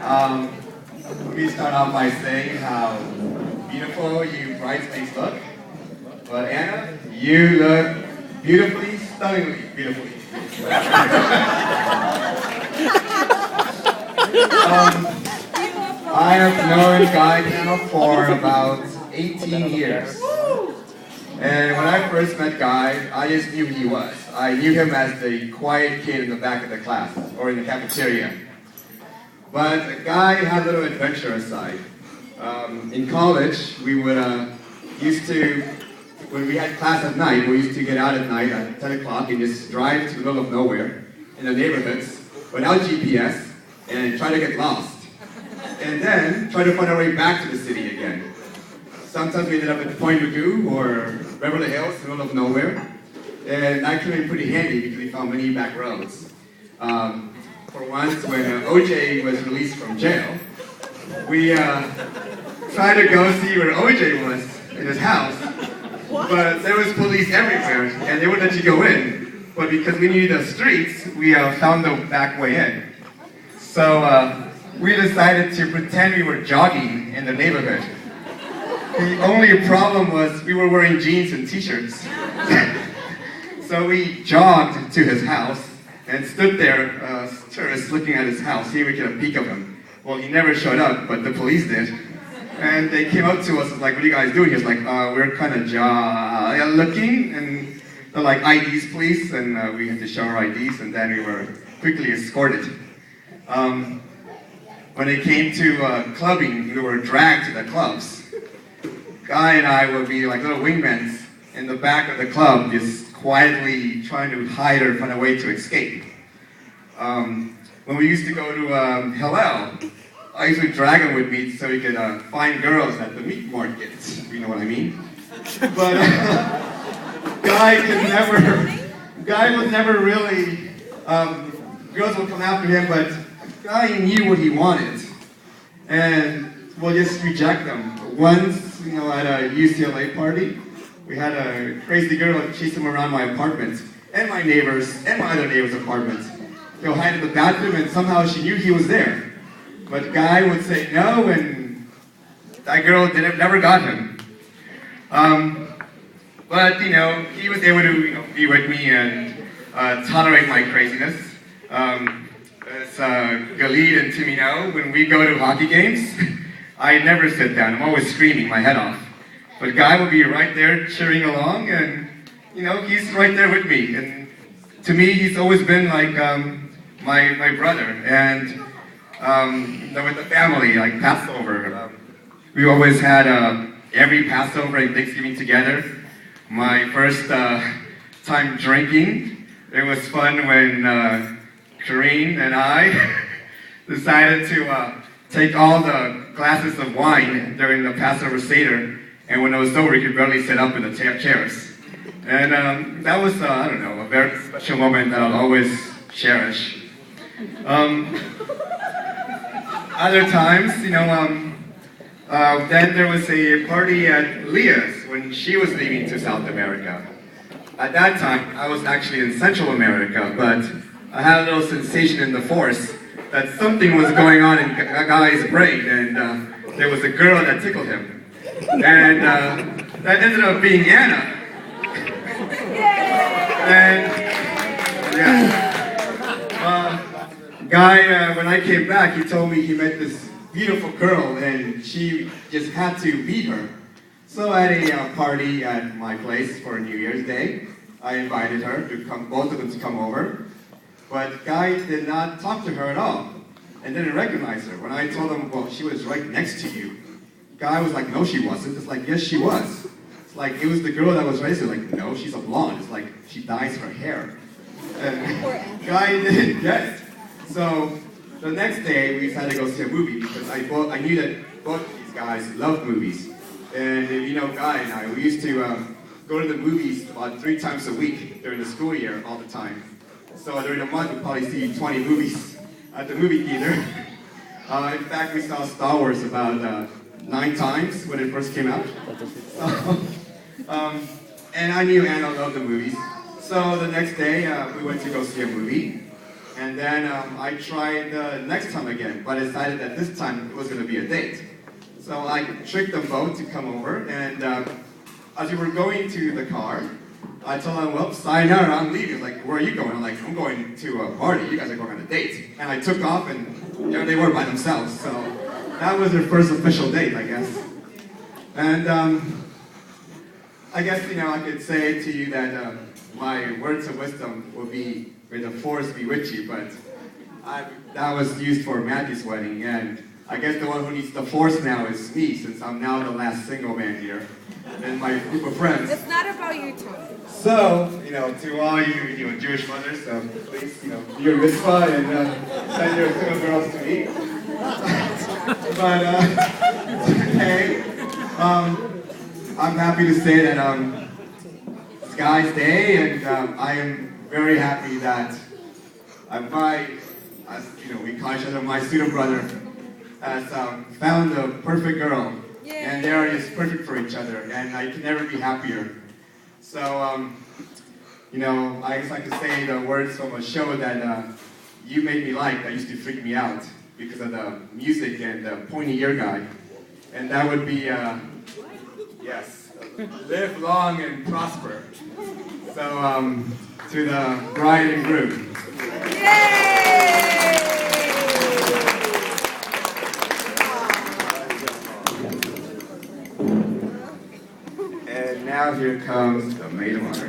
Um, Let me start off by saying how beautiful you bridesmaids look. But Anna, you look beautifully, stunningly beautifully. I have known Guy now for about 18 years. And when I first met Guy, I just knew who he was. I knew him as the quiet kid in the back of the class, or in the cafeteria. But the Guy had a little adventure aside. In college, we would used to, when we had class at night, we used to get out at night at 10 o'clock and just drive to the middle of nowhere in the neighborhoods without GPS and try to get lost. And then try to find our way back to the city again. Sometimes we ended up at Point Mugu or Beverly Hills in the middle of nowhere. And that came in pretty handy because we found many back roads. For once, when OJ was released from jail, we tried to go see where OJ was in his house. But there was police everywhere, and they wouldn't let you go in. But because we knew the streets, we found the back way in. So we decided to pretend we were jogging in the neighborhood. The only problem was we were wearing jeans and t-shirts. So we jogged to his house and stood there, tourists looking at his house, see if we could get a peek of him. Well, he never showed up, but the police did. And they came up to us and like, what are you guys doing? He was like, we're kind of looking. And they're like, IDs please. And we had to show our IDs, and then we were quickly escorted. When it came to clubbing, we were dragged to the clubs. Guy and I would be like little wingmen in the back of the club, just quietly trying to hide or find a way to escape. When we used to go to Hillel, I used to drag him with me so we could find girls at the meat markets, if you know what I mean. But Guy was never really, girls would come after him, but Guy knew what he wanted. And we'll just reject them. Once, at a UCLA party, we had a crazy girl that chased him around my apartment, and my neighbors, and my other neighbor's apartment. He'll hide in the bathroom, and somehow she knew he was there. But Guy would say no, and that girl never got him. But he was able to be with me and tolerate my craziness. As Galid and Timmy know, when we go to hockey games, I never sit down. I'm always screaming my head off. But Guy will be right there cheering along, and he's right there with me. And to me, he's always been like my brother. And with the family, like Passover, we always had every Passover and Thanksgiving together. My first time drinking, it was fun when Kareen and I decided to take all the glasses of wine during the Passover Seder, and when it was over, we could barely sit up in the chairs. And that was, a very special moment that I'll always cherish. Other times, then there was a party at Leah's when she was leaving to South America. At that time, I was actually in Central America, but I had a little sensation in the force that something was going on in Guy's brain, and there was a girl that tickled him. And that ended up being Anna. And Guy, when I came back, he told me he met this beautiful girl, and she just had to beat her. So at a party at my place for New Year's Day, I invited her to come, both of them to come over. But Guy did not talk to her at all, and didn't recognize her. When I told him, well, she was right next to you, Guy was like, no, she wasn't. It's like, yes, she was. It's like, it was the girl that was racist. Like, no, she's a blonde. It's like, she dyes her hair. And Guy didn't get it. So the next day, we decided to go see a movie because I knew that both of these guys loved movies. And Guy and I, we used to go to the movies about 3 times a week during the school year all the time. So during the month, we'd probably see 20 movies at the movie theater. In fact, we saw Star Wars about 9 times when it first came out. And I knew Anna loved the movies. So the next day, we went to go see a movie. And then I tried next time again, but I decided that this time it was going to be a date. So I tricked them both to come over, and as we were going to the car, I told them, well, sayonara, I'm leaving. Like, where are you going? I'm like, I'm going to a party. You guys are going on a date. And I took off, and they were by themselves. So that was their first official date, I guess. And I guess, I could say to you that my words of wisdom will be, may the force be with you, but that was used for Matthew's wedding, and I guess the one who needs the force now is me, since I'm now the last single man here, and my group of friends. It's not about you, Tony. So, to all you, Jewish mothers, please, do your mitzvah and send your single girls to me. But, okay, I'm happy to say that it's Guy's Day, and I am very happy that we call each other my student brother, has found the perfect girl. Yay. And they are just perfect for each other, and I can never be happier. So, I just like to say the words from a show that you made me like, that used to freak me out because of the music and the pointy ear guy. And that would be, yes, live long and prosper. So, to the bride and groom. Yay! And now here comes the maid of honor.